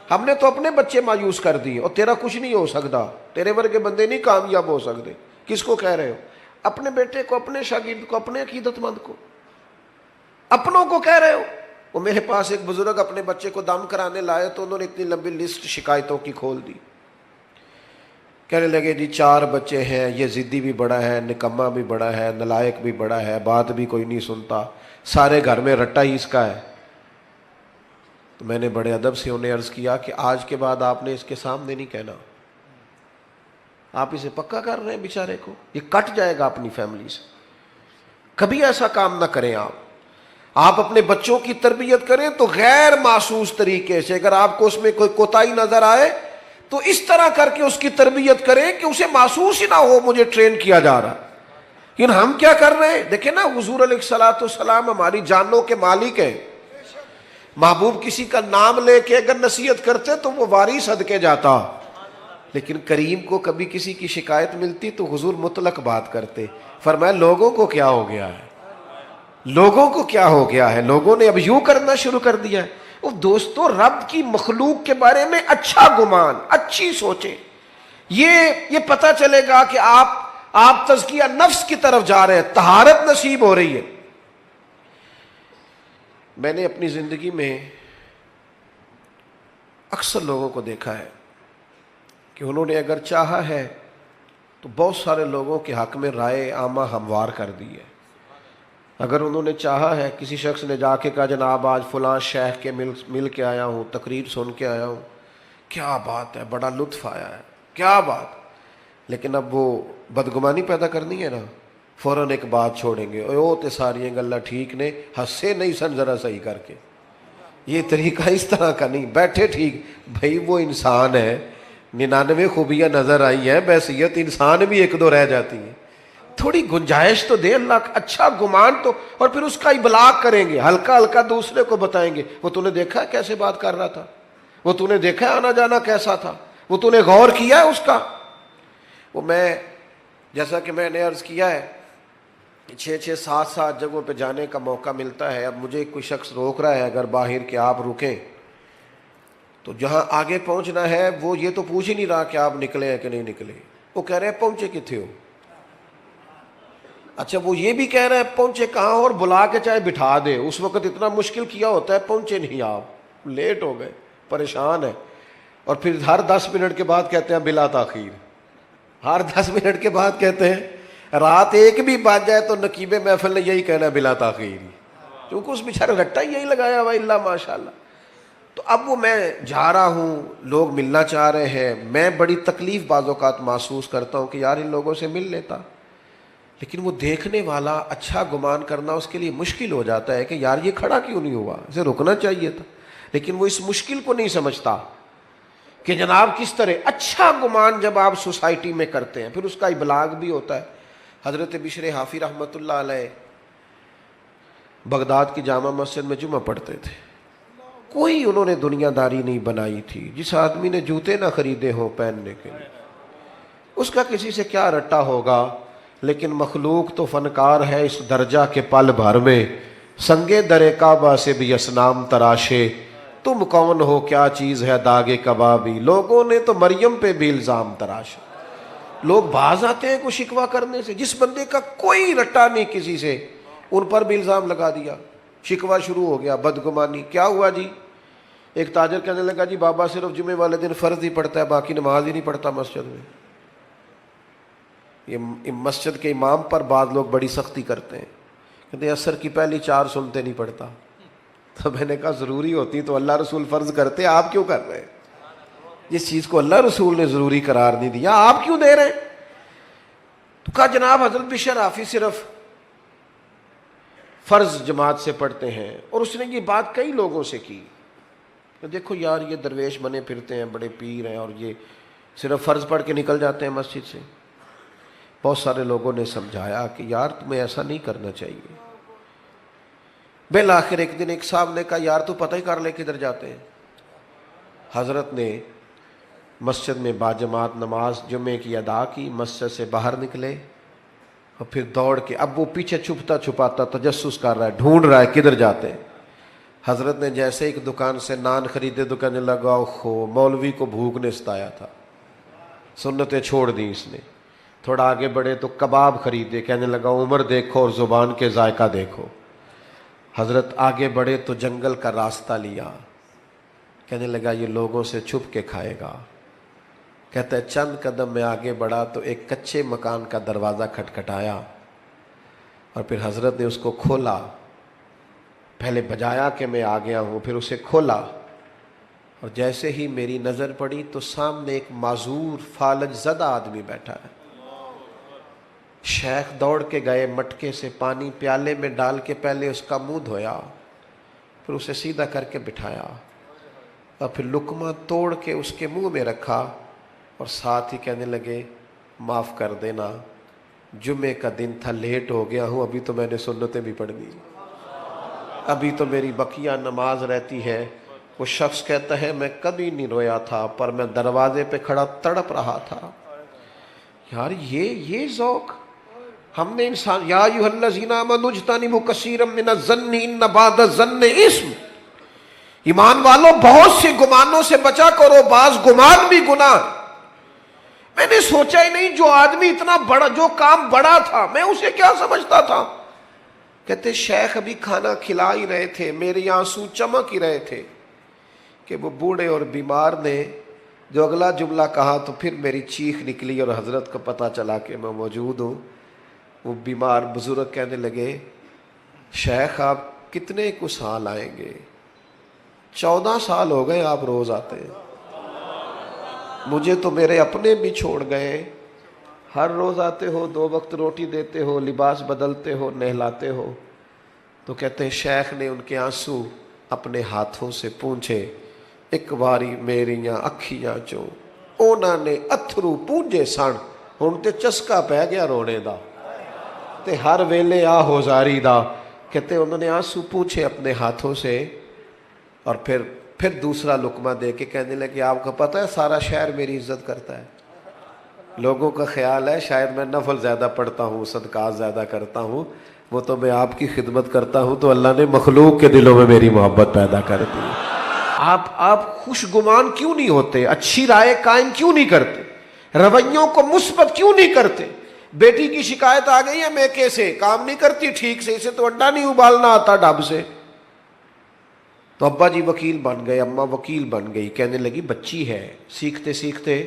ہم نے تو اپنے بچے مایوس کر دیے، اور تیرا کچھ نہیں ہو سکتا، تیرے ورگے بندے نہیں کامیاب ہو سکتے۔ کس کو کہہ رہے ہو؟ اپنے بیٹے کو، اپنے شاگرد کو، اپنے عقیدت مند کو، اپنوں کو کہہ رہے ہو۔ وہ میرے پاس ایک بزرگ اپنے بچے کو دم کرانے لائے تو انہوں نے اتنی لمبی لسٹ شکایتوں کی کھول دی، کہنے لگے جی 4 بچے ہیں، یہ ضدی بھی بڑا ہے، نکما بھی بڑا ہے، نلائق بھی بڑا ہے، بات بھی کوئی نہیں سنتا، سارے گھر میں رٹا ہی اس کا ہے۔ تو میں نے بڑے ادب سے انہیں عرض کیا کہ آج کے بعد آپ نے اس کے سامنے نہیں کہنا، آپ اسے پکا کر رہے ہیں بیچارے کو، یہ کٹ جائے گا اپنی فیملی سے۔ کبھی ایسا کام نہ کریں آپ اپنے بچوں کی تربیت کریں تو غیر محسوس طریقے سے، اگر آپ کو اس میں کوئی کوتاہی نظر آئے تو اس طرح کر کے اس کی تربیت کریں کہ اسے محسوس ہی نہ ہو مجھے ٹرین کیا جا رہا۔ لیکن ہم کیا کر رہے ہیں؟ دیکھیں نا، حضور علیہ الصلوۃ والسلام ہماری جانوں کے مالک ہیں، محبوب کسی کا نام لے کے اگر نصیحت کرتے تو وہ واری صدقے جاتا، لیکن کریم کو کبھی کسی کی شکایت ملتی تو حضور مطلق بات کرتے، فرمایا لوگوں کو کیا ہو گیا ہے، لوگوں کو کیا ہو گیا ہے، لوگوں نے اب یوں کرنا شروع کر دیا ہے۔ وہ دوستو، رب کی مخلوق کے بارے میں اچھا گمان، اچھی سوچیں، یہ پتہ چلے گا کہ آپ تزکیہ نفس کی طرف جا رہے ہیں، طہارت نصیب ہو رہی ہے۔ میں نے اپنی زندگی میں اکثر لوگوں کو دیکھا ہے کہ انہوں نے اگر چاہا ہے تو بہت سارے لوگوں کے حق میں رائے عامہ ہموار کر دی ہے۔ اگر انہوں نے چاہا ہے، کسی شخص نے جا کے کہا جناب آج فلاں شیخ کے مل کے آیا ہوں، تقریر سن کے آیا ہوں، کیا بات ہے، بڑا لطف آیا ہے، کیا بات، لیکن اب وہ بدگمانی پیدا کرنی ہے نا، فوراً ایک بات چھوڑیں گے، او تے ساری گلاں ٹھیک نے، ہنسے نہیں سن ذرا صحیح کر کے۔ یہ طریقہ اس طرح کا نہیں، بیٹھے ٹھیک، بھائی وہ انسان ہے، 99 خوبیاں نظر آئی ہیں، بحیثیت انسان بھی 1-2 رہ جاتی ہیں، تھوڑی گنجائش تو دے اللہ، اچھا گمان تو، اور پھر اس کا ابلاغ کریں گے، ہلکا ہلکا دوسرے کو بتائیں گے، وہ تو نے دیکھا ہے کیسے بات کر رہا تھا، وہ تو نے دیکھا ہے آنا جانا کیسا تھا، وہ تو نے غور کیا ہے اس کا۔ وہ میں جیسا کہ میں نے عرض کیا ہے 6-6 7 جگہوں پہ جانے کا موقع ملتا ہے، اب مجھے کوئی شخص روک رہا ہے اگر باہر کہ آپ رکیں، تو جہاں آگے پہنچنا ہے وہ یہ تو پوچھ ہی نہیں رہا کہ آپ نکلے ہیں کہ نہیں نکلے، وہ کہہ رہے ہیں پہنچے کتنے ہو؟ اچھا وہ یہ بھی کہہ رہے ہیں پہنچے کہاں، اور بلا کے چاہے بٹھا دے، اس وقت اتنا مشکل کیا ہوتا ہے، پہنچے نہیں آپ، لیٹ ہو گئے، پریشان ہے، اور پھر ہر 10 منٹ کے بعد کہتے ہیں بلا تاخیر، ہر 10 منٹ کے بعد کہتے ہیں، رات 1 بھی بج جائے تو نقیب محفل نے یہی کہنا ہے بلا تاخیر، کیونکہ اس بیچارے رٹا ہی یہی لگایا ہوا، اللہ ماشاء اللہ۔ تو اب وہ میں جا رہا ہوں، لوگ ملنا چاہ رہے ہیں، میں بڑی تکلیف بعض اوقات محسوس کرتا ہوں کہ یار ان لوگوں سے مل لیتا، لیکن وہ دیکھنے والا اچھا گمان کرنا اس کے لیے مشکل ہو جاتا ہے کہ یار یہ کھڑا کیوں نہیں ہوا، اسے رکنا چاہیے تھا، لیکن وہ اس مشکل کو نہیں سمجھتا کہ جناب کس طرح اچھا گمان جب آپ سوسائٹی میں کرتے ہیں پھر اس کا ابلاغ بھی ہوتا ہے۔ حضرت بشر حافی رحمۃ اللہ علیہ بغداد کی جامع مسجد میں جمعہ پڑھتے تھے، کوئی انہوں نے دنیا داری نہیں بنائی تھی، جس آدمی نے جوتے نہ خریدے ہوں پہننے کے لیے اس کا کسی سے کیا رٹا ہوگا، لیکن مخلوق تو فنکار ہے اس درجہ کے پل بھر میں، سنگے در کعبہ سے بھی اسنام تراشے، تم کون ہو کیا چیز ہے داغ کبابی، لوگوں نے تو مریم پہ بھی الزام تراشا۔ لوگ باز آتے ہیں کو شکوہ کرنے سے، جس بندے کا کوئی رٹا نہیں کسی سے ان پر بھی الزام لگا دیا، شکوہ شروع ہو گیا، بدگمانی۔ کیا ہوا جی؟ ایک تاجر کہنے لگا جی بابا صرف جمعے والے دن فرض ہی پڑھتا ہے، باقی نماز ہی نہیں پڑھتا مسجد میں۔ یہ مسجد کے امام پر بعض لوگ بڑی سختی کرتے ہیں، کہتے ہیں عصر کی پہلی 4 سنتے نہیں پڑھتا۔ تو میں نے کہا ضروری ہوتی تو اللہ رسول فرض کرتے، آپ کیوں کر رہے ہیں؟ جس چیز کو اللہ رسول نے ضروری قرار نہیں دیا آپ کیوں دے رہے ہیں؟ تو کہا جناب حضرت بشر حافی صرف فرض جماعت سے پڑھتے ہیں، اور اس نے یہ بات کئی لوگوں سے کی کہ دیکھو یار یہ درویش بنے پھرتے ہیں، بڑے پیر ہیں، اور یہ صرف فرض پڑھ کے نکل جاتے ہیں مسجد سے۔ بہت سارے لوگوں نے سمجھایا کہ یار تمہیں ایسا نہیں کرنا چاہیے۔ بالآخر ایک دن ایک صاحب نے کہا یار تو پتہ ہی کر لے کدھر جاتے ہیں۔ حضرت نے مسجد میں باجماعت نماز جمعے کی ادا کی، مسجد سے باہر نکلے، اور پھر دوڑ کے، اب وہ پیچھے چھپتا چھپاتا تجسس کر رہا ہے، ڈھونڈ رہا ہے کدھر جاتے ہیں۔ حضرت نے جیسے ایک دکان سے نان خریدے تو کہنے لگا اوہو مولوی کو بھوک نے ستایا تھا، سنتیں چھوڑ دی اس نے۔ تھوڑا آگے بڑھے تو کباب خریدے، کہنے لگا عمر دیکھو اور زبان کے ذائقہ دیکھو۔ حضرت آگے بڑھے تو جنگل کا راستہ لیا، کہنے لگا یہ لوگوں سے چھپ کے کھائے گا۔ کہتا ہے چند قدم میں آگے بڑھا تو ایک کچے مکان کا دروازہ کھٹکھٹایا، اور پھر حضرت نے اس کو کھولا، پہلے بجایا کہ میں آ گیا ہوں، پھر اسے کھولا، اور جیسے ہی میری نظر پڑی تو سامنے ایک معذور فالج زدہ آدمی بیٹھا ہے۔ شیخ دوڑ کے گئے، مٹکے سے پانی پیالے میں ڈال کے پہلے اس کا منہ دھویا، پھر اسے سیدھا کر کے بٹھایا، اور پھر لقمہ توڑ کے اس کے منہ میں رکھا، اور ساتھ ہی کہنے لگے معاف کر دینا، جمعے کا دن تھا، لیٹ ہو گیا ہوں، ابھی تو میں نے سنتیں بھی پڑھنی، ابھی تو میری بقیہ نماز رہتی ہے۔ وہ شخص کہتا ہے میں کبھی نہیں رویا تھا، پر میں دروازے پہ کھڑا تڑپ رہا تھا۔ یار یہ ذوق ہم نے انسان، یا ایھا الذین آمنوا اجتنبوا کثیرا من الظن ان بعض الظن اثم، ایمان والو بہت سے گمانوں سے بچا کرو، بعض گمان بھی گناہ۔ میں نے سوچا ہی نہیں جو آدمی اتنا بڑا، جو کام بڑا تھا میں اسے کیا سمجھتا تھا۔ کہتے شیخ ابھی کھانا کھلا ہی رہے تھے، میرے آنسو چمک ہی رہے تھے کہ وہ بوڑھے اور بیمار نے جو اگلا جملہ کہا تو پھر میری چیخ نکلی، اور حضرت کو پتہ چلا کہ میں موجود ہوں۔ وہ بیمار بزرگ کہنے لگے شیخ آپ کتنے کو سال آئیں گے؟ 14 سال ہو گئے آپ روز آتے ہیں، مجھے تو میرے اپنے بھی چھوڑ گئے، ہر روز آتے ہو، 2 وقت روٹی دیتے ہو، لباس بدلتے ہو، نہلاتے ہو۔ تو کہتے ہیں شیخ نے ان کے آنسو اپنے ہاتھوں سے پونچھے، ایک باری میریاں اکھیاں چوں انہوں نے اتھرو پونجے سن، ہن تے چسکا پہ گیا رونے دا تے ہر ویلے آ ہوزاری دا۔ کہتے انہوں نے آنسو پونچھے اپنے ہاتھوں سے، اور پھر دوسرا لقمہ دے کے کہنے لگے آپ کو پتہ ہے سارا شہر میری عزت کرتا ہے، لوگوں کا خیال ہے شاید میں نفل زیادہ پڑھتا ہوں، صدقات زیادہ کرتا ہوں، وہ تو میں آپ کی خدمت کرتا ہوں تو اللہ نے مخلوق کے دلوں میں میری محبت پیدا کر دی۔ آپ خوش گمان کیوں نہیں ہوتے؟ اچھی رائے قائم کیوں نہیں کرتے؟ رویوں کو مثبت کیوں نہیں کرتے؟ بیٹی کی شکایت آ گئی ہے میکے سے، کام نہیں کرتی ٹھیک سے، اسے تو انڈا نہیں ابالنا آتا ڈب سے، تو ابا جی وکیل بن گئے، اماں وکیل بن گئی، کہنے لگی بچی ہے، سیکھتے سیکھتے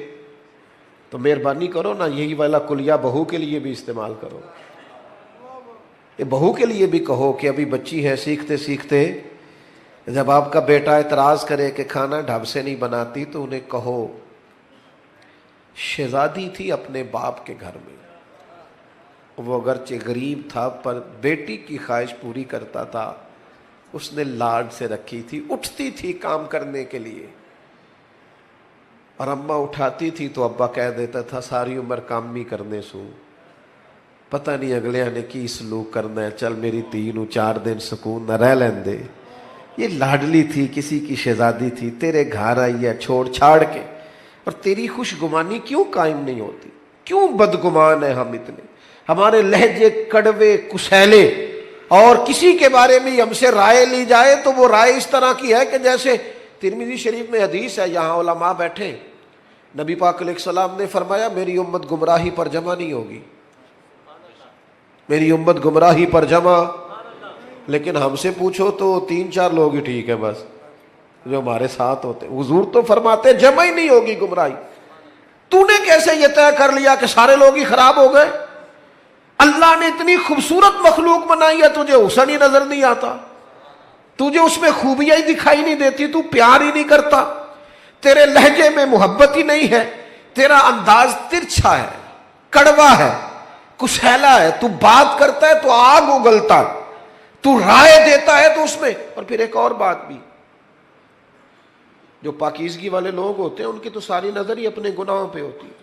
تو مہربانی کرو نا یہی والا کلیہ بہو کے لیے بھی استعمال کرو، یہ بہو کے لیے بھی کہو کہ ابھی بچی ہے، سیکھتے سیکھتے جب آپ کا بیٹا اعتراض کرے کہ کھانا ڈھب سے نہیں بناتی تو انہیں کہو شہزادی تھی اپنے باپ کے گھر میں، وہ اگرچہ غریب تھا پر بیٹی کی خواہش پوری کرتا تھا، اس نے لاڈ سے رکھی تھی، اٹھتی تھی کام کرنے کے لیے، اور اماں اٹھاتی تھی تو ابا کہہ دیتا تھا ساری عمر کام بھی کرنے سو، پتہ نہیں اگلے نے کی سلوک کرنا ہے، چل میری تین 4 دن سکون نہ رہ لین دے، یہ لاڈلی تھی، کسی کی شہزادی تھی، تیرے گھر آئی ہے چھوڑ چھاڑ کے، اور تیری خوش گمانی کیوں قائم نہیں ہوتی؟ کیوں بدگمان ہیں ہم اتنے؟ ہمارے لہجے کڑوے کسیلے، اور کسی کے بارے میں ہم سے رائے لی جائے تو وہ رائے اس طرح کی ہے کہ جیسے ترمذی شریف میں حدیث ہے، یہاں علماء بیٹھے، نبی پاک علیہ السلام نے فرمایا میری امت گمراہی پر جمع نہیں ہوگی، میری امت گمراہی پر جمع، لیکن ہم سے پوچھو تو 3-4 لوگ ہی ٹھیک ہے بس جو ہمارے ساتھ ہوتے، حضور تو فرماتے جمع ہی نہیں ہوگی گمراہی۔ تو نے کیسے یہ طے کر لیا کہ سارے لوگ ہی خراب ہو گئے؟ اللہ نے اتنی خوبصورت مخلوق بنائی ہے، تجھے حسن ہی نظر نہیں آتا، تجھے اس میں خوبیاں ہی دکھائی نہیں دیتی، تو پیار ہی نہیں کرتا، تیرے لہجے میں محبت ہی نہیں ہے، تیرا انداز ترچھا ہے، کڑوا ہے، کسیلا ہے، تو بات کرتا ہے تو آگ اگلتا ہے، تو رائے دیتا ہے تو اس میں۔ اور پھر ایک اور بات بھی، جو پاکیزگی والے لوگ ہوتے ہیں ان کی تو ساری نظر ہی اپنے گناہوں پہ ہوتی ہے۔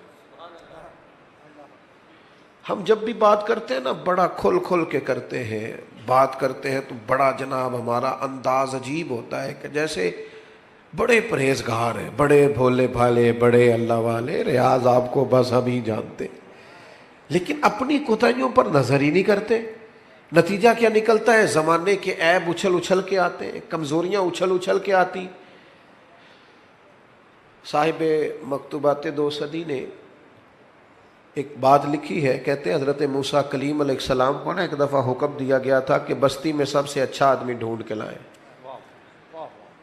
ہم جب بھی بات کرتے ہیں نا بڑا کھل کھل کے کرتے ہیں، بات کرتے ہیں تو بڑا جناب ہمارا انداز عجیب ہوتا ہے کہ جیسے بڑے پرہیزگار ہیں، بڑے بھولے بھالے، بڑے اللہ والے، ریاض آپ کو بس ہم ہی جانتے، لیکن اپنی کوتاہیوں پر نظر ہی نہیں کرتے۔ نتیجہ کیا نکلتا ہے؟ زمانے کے عیب اچھل اچھل کے آتے ہیں، کمزوریاں اچھل اچھل کے آتی۔ صاحب مکتوبات 2 صدی نے ایک بات لکھی ہے، کہتے ہیں حضرت موسیٰ کلیم علیہ السلام کو نا ایک دفعہ حکم دیا گیا تھا کہ بستی میں سب سے اچھا آدمی ڈھونڈ کے لائیں،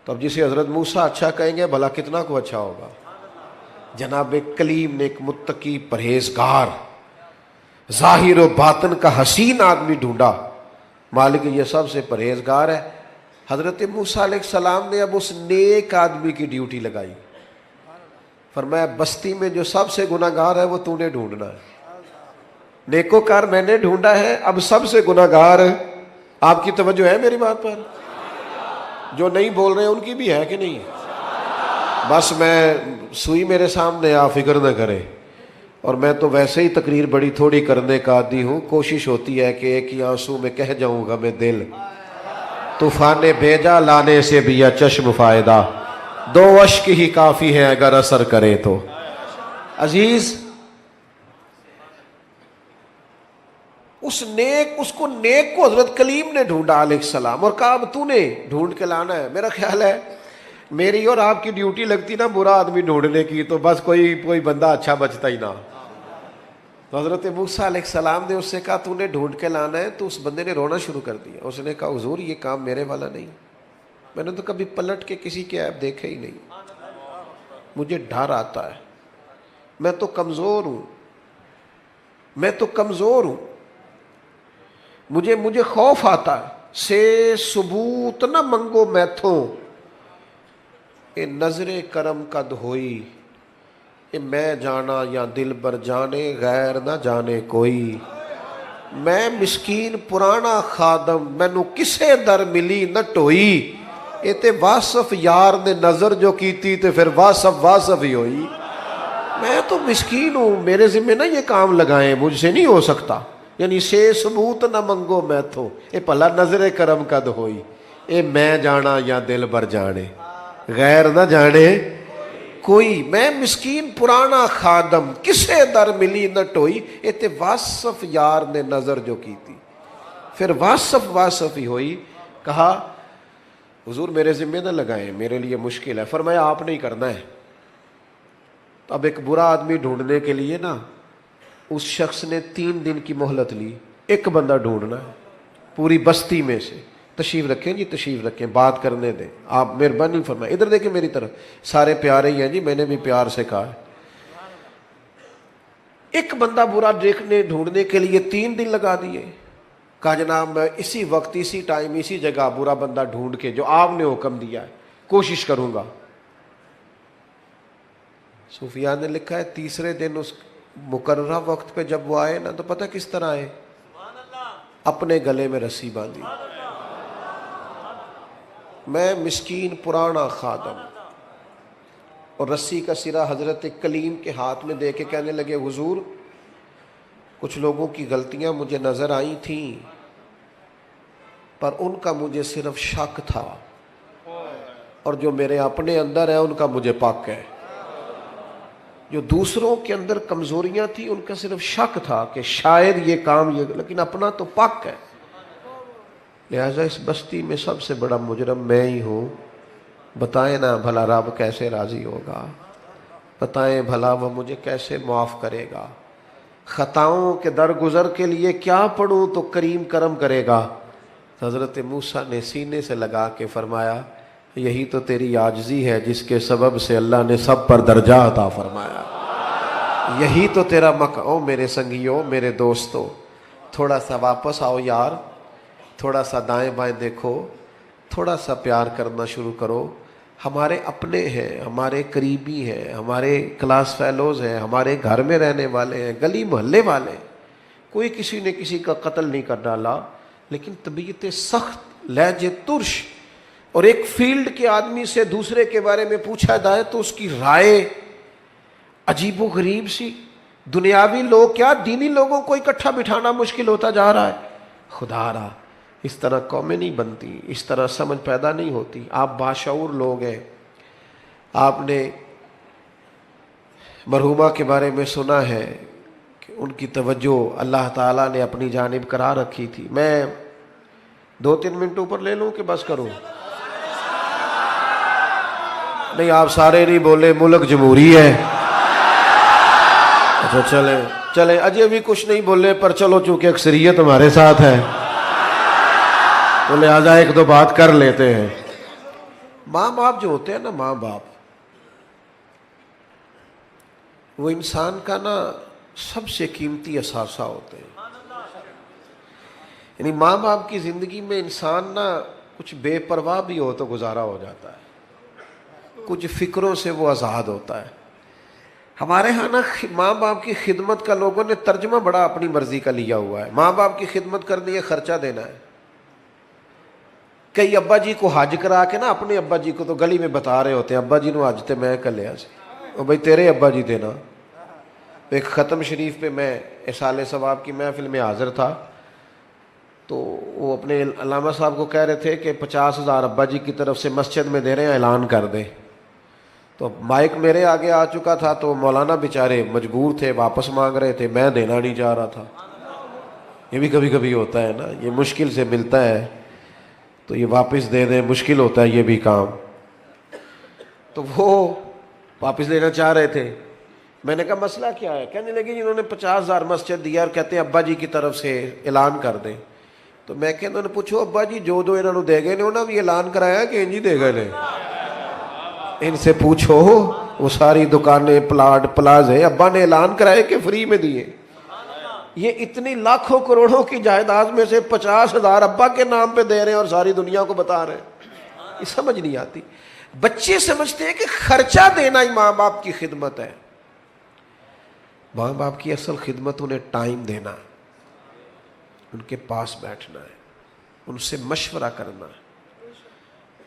تو اب جسے حضرت موسیٰ اچھا کہیں گے بھلا کتنا کو اچھا ہوگا؟ جناب کلیم نے ایک متقی پرہیزگار ظاہر و باطن کا حسین آدمی ڈھونڈا، مالک یہ سب سے پرہیزگار ہے۔ حضرت موسیٰ علیہ السلام نے اب اس نیک آدمی کی ڈیوٹی لگائی، فرمایا بستی میں جو سب سے گناہگار ہے وہ تو نے ڈھونڈنا ہے، نیکوکار میں نے ڈھونڈا ہے، اب سب سے گناہگار ہے۔ آپ کی توجہ ہے میری بات پر؟ جو نہیں بول رہے ان کی بھی ہے کہ نہیں؟ بس میں سوئی میرے سامنے، آپ فکر نہ کرے، اور میں تو ویسے ہی تقریر بڑی تھوڑی کرنے کا عادی ہوں، کوشش ہوتی ہے کہ ایک ہی آنسو میں کہہ جاؤں گا میں دل، طوفان بھیجا لانے سے بھی یا چشم فائدہ، 2 اشک ہی کافی ہے اگر اثر کرے تو۔ عزیز اس کو نیک کو حضرت کلیم نے ڈھونڈا علیہ السلام، اور کہا اب تو نے ڈھونڈ کے لانا ہے۔ میرا خیال ہے میری اور آپ کی ڈیوٹی لگتی نا برا آدمی ڈھونڈنے کی تو بس کوئی بندہ اچھا بچتا ہی نہ۔ تو حضرت موسیٰ علیہ السلام نے اس سے کہا تو نے ڈھونڈ کے لانا ہے، تو اس بندے نے رونا شروع کر دیا۔ اس نے کہا حضور یہ کام میرے والا نہیں، میں نے تو کبھی پلٹ کے کسی کے عیب دیکھے ہی نہیں، مجھے ڈر آتا ہے، میں تو کمزور ہوں، مجھے خوف آتا ہے، سے ثبوت نہ منگو میتھوں، اے نظر کرم قد ہوئی، اے میں جانا یا دل بر جانے غیر نہ جانے کوئی، میں مسکین پرانا خادم مینو کسے در ملی نہ ٹوئی، اے تے واصف یار نے نظر جو کیتی تے پھر واصف ہی ہوئی۔ میں تو مسکین ہوں، میرے ذمہ نہ یہ کام لگائیں، مجھ سے نہیں ہو سکتا، یعنی سے ثبوت نہ منگو میتھوں، اے پلا نظر کرم قد ہوئی، اے میں جانا یا دل بر جانے غیر نہ جانے کوئی، میں مسکین پرانا خادم کسے در ملی نہ ٹوئی، اے تے واصف یار نے نظر جو کی تھی، پھر واصف ہی ہوئی۔ کہا حضور میرے ذمہ نہ لگائیں، میرے لیے مشکل ہے۔ فرمایا آپ نہیں کرنا ہے۔ اب ایک برا آدمی ڈھونڈنے کے لیے نا اس شخص نے 3 دن کی مہلت لی. ایک بندہ ڈھونڈنا ہے پوری بستی میں سے. تشریف رکھیں جی, تشریف رکھیں, بات کرنے دیں, آپ مہربانی فرمائیں. ادھر دیکھیں میری طرف, سارے پیارے ہی ہیں جی, میں نے بھی پیار سے کہا ہے. ایک بندہ برا ڈھونڈنے کے لیے 3 دن لگا دیے. کہا جناب میں اسی وقت, اسی ٹائم, اسی جگہ برا بندہ ڈھونڈ کے جو آپ نے حکم دیا ہے کوشش کروں گا. صوفیاء نے لکھا ہے تیسرے دن اس مقررہ وقت پہ جب وہ آئے نا تو پتہ کس طرح آئے, اپنے گلے میں رسی باندھی. میں مسکین پرانا خادم, اور رسی کا سرا حضرت کلیم کے ہاتھ میں دے کے کہنے لگے حضور کچھ لوگوں کی غلطیاں مجھے نظر آئی تھیں پر ان کا مجھے صرف شک تھا, اور جو میرے اپنے اندر ہے ان کا مجھے پاک ہے. جو دوسروں کے اندر کمزوریاں تھیں ان کا صرف شک تھا کہ شاید یہ کام یہ, لیکن اپنا تو پاک ہے. لہٰذا اس بستی میں سب سے بڑا مجرم میں ہی ہوں. بتائیں نا بھلا رب کیسے راضی ہوگا, بتائیں بھلا وہ مجھے کیسے معاف کرے گا. خطاؤں کے درگزر کے لیے کیا پڑھوں تو کریم کرم کرے گا. حضرت موسیٰ نے سینے سے لگا کے فرمایا یہی تو تیری عاجزی ہے جس کے سبب سے اللہ نے سب پر درجہ عطا فرمایا. یہی تو تیرا او میرے سنگیوں, میرے دوستوں, تھوڑا سا واپس آؤ یار, تھوڑا سا دائیں بائیں دیکھو, تھوڑا سا پیار کرنا شروع کرو. ہمارے اپنے ہیں, ہمارے قریبی ہیں, ہمارے کلاس فیلوز ہیں, ہمارے گھر میں رہنے والے ہیں, گلی محلے والے. کوئی کسی نے کسی کا قتل نہیں کر ڈالا, لیکن طبیعت سخت, لہجے ترش, اور ایک فیلڈ کے آدمی سے دوسرے کے بارے میں پوچھا جائے تو اس کی رائے عجیب و غریب سی. دنیاوی لوگ کیا دینی لوگوں کو اکٹھا بٹھانا مشکل ہوتا جا رہا ہے. خدا را اس طرح قومیں نہیں بنتی, اس طرح سمجھ پیدا نہیں ہوتی. آپ باشعور لوگ ہیں, آپ نے مرحومہ کے بارے میں سنا ہے کہ ان کی توجہ اللہ تعالیٰ نے اپنی جانب کرا رکھی تھی. میں 2-3 منٹ اوپر لے لوں کہ بس کروں؟ نہیں آپ سارے نہیں بولے, ملک جمہوری ہے. اچھا چلیں اجے بھی کچھ نہیں بولے, پر چلو چونکہ اکثریت ہمارے ساتھ ہے تو لہٰذا 1-2 بات کر لیتے ہیں. ماں باپ جو ہوتے ہیں نا, ماں باپ وہ انسان کا نا سب سے قیمتی اثاثہ ہوتے ہیں. یعنی ماں باپ کی زندگی میں انسان نا کچھ بے پرواہ بھی ہو تو گزارا ہو جاتا ہے, کچھ فکروں سے وہ آزاد ہوتا ہے. ہمارے ہاں نا ماں باپ کی خدمت کا لوگوں نے ترجمہ بڑا اپنی مرضی کا لیا ہوا ہے. ماں باپ کی خدمت کرنی ہے, خرچہ دینا ہے. کئی ابا جی کو حج کرا کے نا, اپنے ابا جی کو تو گلی میں بتا رہے ہوتے ہیں ابا جی نو حج تے میں کر لیا سی, اور بھائی تیرے ابا جی دینا. ایک ختم شریف پہ میں اصال ثواب کی محفل میں حاضر تھا, تو وہ اپنے علامہ صاحب کو کہہ رہے تھے کہ 50,000 ابا جی کی طرف سے مسجد میں دے رہے ہیں, اعلان کر دیں. تو مائک میرے آگے آ چکا تھا, تو مولانا بیچارے مجبور تھے, واپس مانگ رہے تھے, میں دینا نہیں چاہ رہا تھا. یہ بھی کبھی کبھی ہوتا ہے نا, یہ مشکل سے ملتا ہے تو یہ واپس دے دیں, مشکل ہوتا ہے یہ بھی کام. تو وہ واپس لینا چاہ رہے تھے. میں نے کہا مسئلہ کیا ہے؟ کہنے لگے انہوں نے 50,000 مسجد دیا اور کہتے ہیں ابا جی کی طرف سے اعلان کر دیں. تو میں کہ انہوں نے پوچھو ابا جی جو انہوں نے دے گئے نے انہوں نے بھی اعلان کرایا کہ انجی دے گئے نے؟ ان سے پوچھو, وہ ساری دکانیں پلاٹ پلازے ابا نے اعلان کرائے کہ فری میں دیے. یہ اتنی لاکھوں کروڑوں کی جائیداد میں سے 50,000 ابا کے نام پہ دے رہے ہیں اور ساری دنیا کو بتا رہے ہیں. یہ سمجھ نہیں آتی. بچے سمجھتے ہیں کہ خرچہ دینا ہی ماں باپ کی خدمت ہے. ماں باپ کی اصل خدمت انہیں ٹائم دینا, ان کے پاس بیٹھنا ہے, ان سے مشورہ کرنا ہے.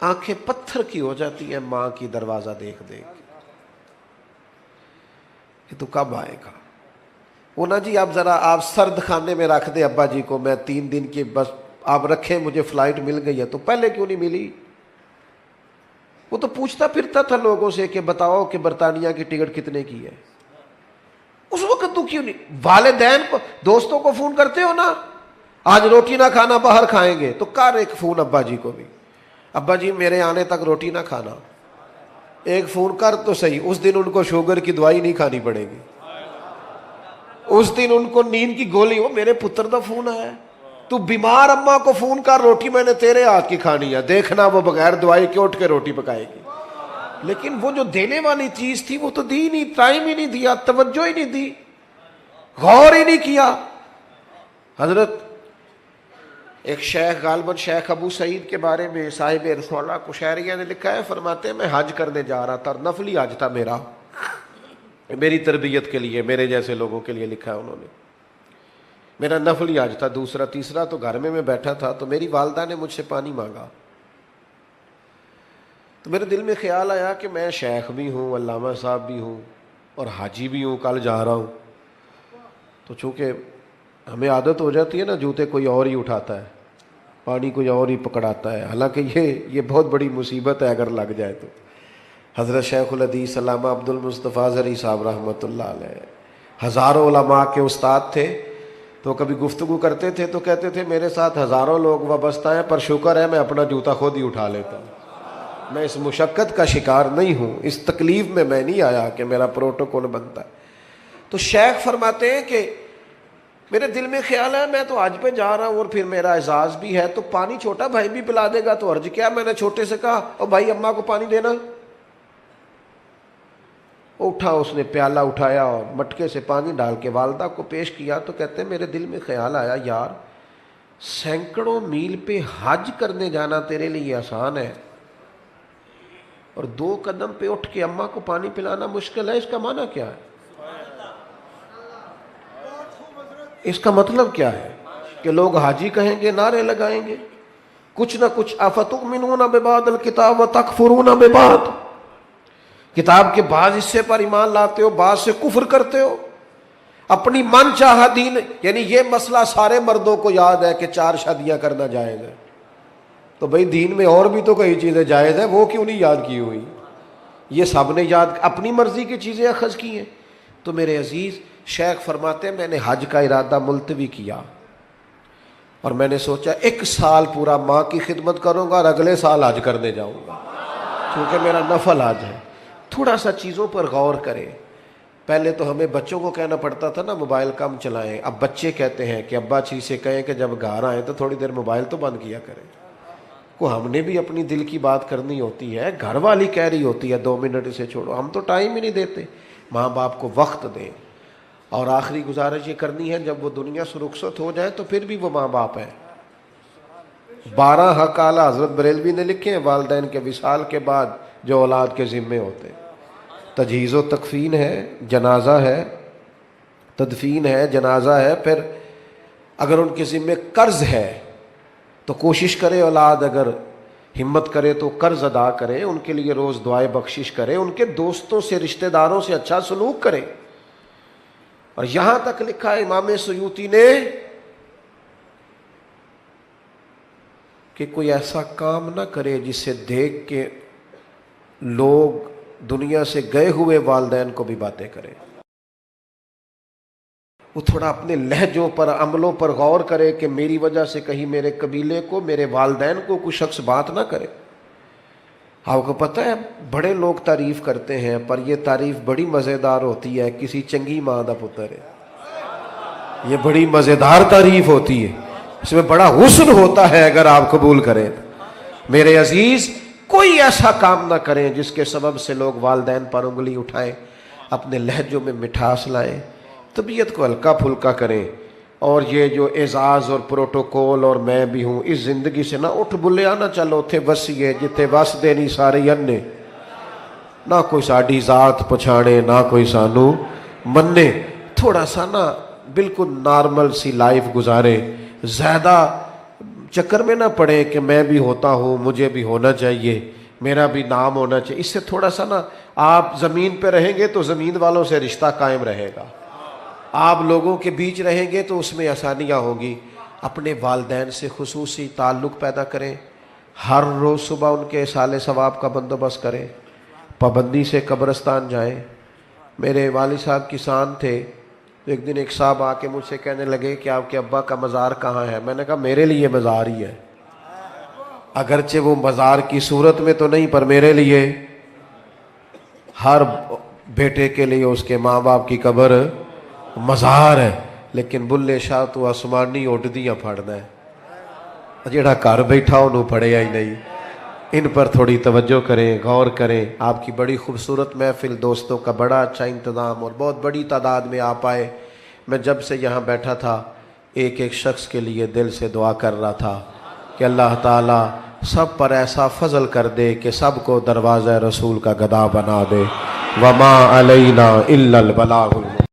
آنکھیں پتھر کی ہو جاتی ہیں ماں کی دروازہ دیکھ دیکھ, یہ تو کب آئے گا؟ وہ نا جی آپ ذرا آپ سرد خانے میں رکھ دیں ابا جی کو, میں 3 دن کی بس آپ رکھیں, مجھے فلائٹ مل گئی ہے. تو پہلے کیوں نہیں ملی؟ وہ تو پوچھتا پھرتا تھا لوگوں سے کہ بتاؤ کہ برطانیہ کی ٹکٹ کتنے کی ہے. اس وقت تو کیوں نہیں؟ والدین کو, دوستوں کو فون کرتے ہو نا, آج روٹی نہ کھانا باہر کھائیں گے, تو کر ایک فون ابا جی کو بھی, ابا جی میرے آنے تک روٹی نہ کھانا. ایک فون کر تو صحیح، اس دن ان کو شوگر کی دوائی نہیں کھانی پڑے گی، اس دن ان کو نیند کی گولی، ہو میرے پتر دا فون آیا ہے، تو بیمار اماں کو فون کر، روٹی میں نے تیرے ہاتھ کی کھانی ہے، دیکھنا وہ بغیر دوائی کے اٹھ کے روٹی پکائے گی۔ لیکن وہ جو دینے والی چیز تھی وہ تو دی نہیں، ٹائم ہی نہیں دیا، توجہ ہی نہیں دی، غور ہی نہیں کیا۔ حضرت ایک شیخ، غالباً شیخ ابو سعید کے بارے میں صاحب رسالہ قشیریہ نے لکھا ہے، فرماتے ہیں میں حج کرنے جا رہا تھا، نفلی حج تھا میرا، میری تربیت کے لیے، میرے جیسے لوگوں کے لیے لکھا ہے انہوں نے، میرا نفلی حج تھا، دوسرا تیسرا تو گھر میں بیٹھا تھا، تو میری والدہ نے مجھ سے پانی مانگا، تو میرے دل میں خیال آیا کہ میں شیخ بھی ہوں، علامہ صاحب بھی ہوں اور حاجی بھی ہوں، کل جا رہا ہوں، تو چونکہ ہمیں عادت ہو جاتی ہے نا، جوتے کوئی اور ہی اٹھاتا ہے، پانی کوئی اور ہی پکڑاتا ہے، حالانکہ یہ بہت بڑی مصیبت ہے اگر لگ جائے تو۔ حضرت شیخ الحدیث علامہ عبد المصطفیٰ زرعی صاحب رحمۃ اللہ علیہ ہزاروں علماء کے استاد تھے، تو کبھی گفتگو کرتے تھے تو کہتے تھے میرے ساتھ ہزاروں لوگ وابستہ ہیں، پر شکر ہے میں اپنا جوتا خود ہی اٹھا لیتا ہوں، میں اس مشقت کا شکار نہیں ہوں، اس تکلیف میں نہیں آیا کہ میرا پروٹوکول بنتا ہے۔ تو شیخ فرماتے ہیں کہ میرے دل میں خیال ہے میں تو حج پہ جا رہا ہوں اور پھر میرا اعزاز بھی ہے، تو پانی چھوٹا بھائی بھی پلا دے گا تو عرض کیا، میں نے چھوٹے سے کہا او بھائی اماں کو پانی دینا، اٹھا، اس نے پیالہ اٹھایا اور مٹکے سے پانی ڈال کے والدہ کو پیش کیا، تو کہتے ہیں میرے دل میں خیال آیا یار سینکڑوں میل پہ حج کرنے جانا تیرے لیے آسان ہے، اور 2 قدم پہ اٹھ کے اماں کو پانی پلانا مشکل ہے، اس کا معنی کیا ہے؟ اس کا مطلب کیا ہے کہ لوگ حاجی کہیں گے، نعرے لگائیں گے، کچھ نہ کچھ، افتؤمنون ببعض الکتاب وتکفرون ببعض، کتاب کے بعض حصے پر ایمان لاتے ہو، بعض سے کفر کرتے ہو، اپنی من چاہا دین، یعنی یہ مسئلہ سارے مردوں کو یاد ہے کہ 4 شادیاں کرنا جائز ہے، تو بھئی دین میں اور بھی تو کئی چیزیں جائز ہیں، وہ کیوں نہیں یاد کی ہوئی؟ یہ سب نے یاد اپنی مرضی کی چیزیں اخذ کی ہیں۔ تو میرے عزیز شیخ فرماتے ہیں میں نے حج کا ارادہ ملتوی کیا، اور میں نے سوچا 1 سال پورا ماں کی خدمت کروں گا اور اگلے سال حج کرنے جاؤں گا، کیونکہ میرا نفل حج ہے۔ تھوڑا سا چیزوں پر غور کریں۔ پہلے تو ہمیں بچوں کو کہنا پڑتا تھا نا موبائل کم چلائیں، اب بچے کہتے ہیں کہ ابا چیز سے کہیں کہ جب گھر آئیں تو تھوڑی دیر موبائل تو بند کیا کریں۔ کو ہم نے بھی اپنی دل کی بات کرنی ہوتی ہے، گھر والی کہہ رہی ہوتی ہے 2 منٹ اسے چھوڑو، ہم تو ٹائم ہی نہیں دیتے۔ ماں باپ کو وقت دیں، اور آخری گزارش یہ کرنی ہے جب وہ دنیا سے رخصت ہو جائے تو پھر بھی وہ ماں باپ ہیں۔ 12 حق اعلیٰ حضرت بریلوی نے لکھے ہیں والدین کے وصال کے بعد جو اولاد کے ذمے ہوتے ہیں، تجہیز و تکفین ہے، جنازہ ہے، تدفین ہے، جنازہ ہے، پھر اگر ان کے ذمے قرض ہے تو کوشش کرے اولاد اگر ہمت کرے تو قرض ادا کرے، ان کے لیے روز دعائے بخشش کرے، ان کے دوستوں سے رشتہ داروں سے اچھا سلوک کرے۔ اور یہاں تک لکھا ہے امام سیوطی نے کہ کوئی ایسا کام نہ کرے جس سے دیکھ کے لوگ دنیا سے گئے ہوئے والدین کو بھی باتیں کریں۔ وہ تھوڑا اپنے لہجوں پر، عملوں پر غور کرے کہ میری وجہ سے کہیں میرے قبیلے کو، میرے والدین کو کوئی شخص بات نہ کرے۔ آپ کو پتہ ہے بڑے لوگ تعریف کرتے ہیں، پر یہ تعریف بڑی مزیدار ہوتی ہے، کسی چنگی ماں دا پتر ہے، یہ بڑی مزیدار تعریف ہوتی ہے، اس میں بڑا حسن ہوتا ہے اگر آپ قبول کریں۔ میرے عزیز کوئی ایسا کام نہ کریں جس کے سبب سے لوگ والدین پر انگلی اٹھائیں، اپنے لہجوں میں مٹھاس لائیں، طبیعت کو ہلکا پھلکا کریں، اور یہ جو اعزاز اور پروٹوکول اور میں بھی ہوں اس زندگی سے نہ اٹھ بلیا نہ چلو تھے وسیے جتے وس دینی سارے انے، نہ کوئی ساڈی ذات پچھاڑے نہ کوئی سانو مننے، تھوڑا سا نا بالکل نارمل سی لائف گزارے، زیادہ چکر میں نہ پڑے کہ میں بھی ہوتا ہوں، مجھے بھی ہونا چاہیے، میرا بھی نام ہونا چاہیے۔ اس سے تھوڑا سا نا آپ زمین پہ رہیں گے تو زمین والوں سے رشتہ قائم رہے گا، آپ لوگوں کے بیچ رہیں گے تو اس میں آسانیاں ہوں گی۔ اپنے والدین سے خصوصی تعلق پیدا کریں، ہر روز صبح ان کے اصالِ ثواب کا بندوبست کریں، پابندی سے قبرستان جائیں۔ میرے والد صاحب کسان تھے، ایک دن ایک صاحب آ کے مجھ سے کہنے لگے کہ آپ کے ابا کا مزار کہاں ہے؟ میں نے کہا میرے لیے مزار ہی ہے، اگرچہ وہ مزار کی صورت میں تو نہیں پر میرے لیے ہر بیٹے کے لیے اس کے ماں باپ کی قبر مزار ہے، لیکن بلے شاہ تو آسمانی اڈدیاں پڑھنا ہے، جیڑا گھر بیٹھا انہوں پڑھیا ہی نہیں۔ ان پر تھوڑی توجہ کریں، غور کریں۔ آپ کی بڑی خوبصورت محفل، دوستوں کا بڑا اچھا انتظام اور بہت بڑی تعداد میں آپ آئے۔ میں جب سے یہاں بیٹھا تھا ایک ایک شخص کے لیے دل سے دعا کر رہا تھا کہ اللہ تعالیٰ سب پر ایسا فضل کر دے کہ سب کو دروازہ رسول کا گدا بنا دے۔ وما علینا الا البلاغ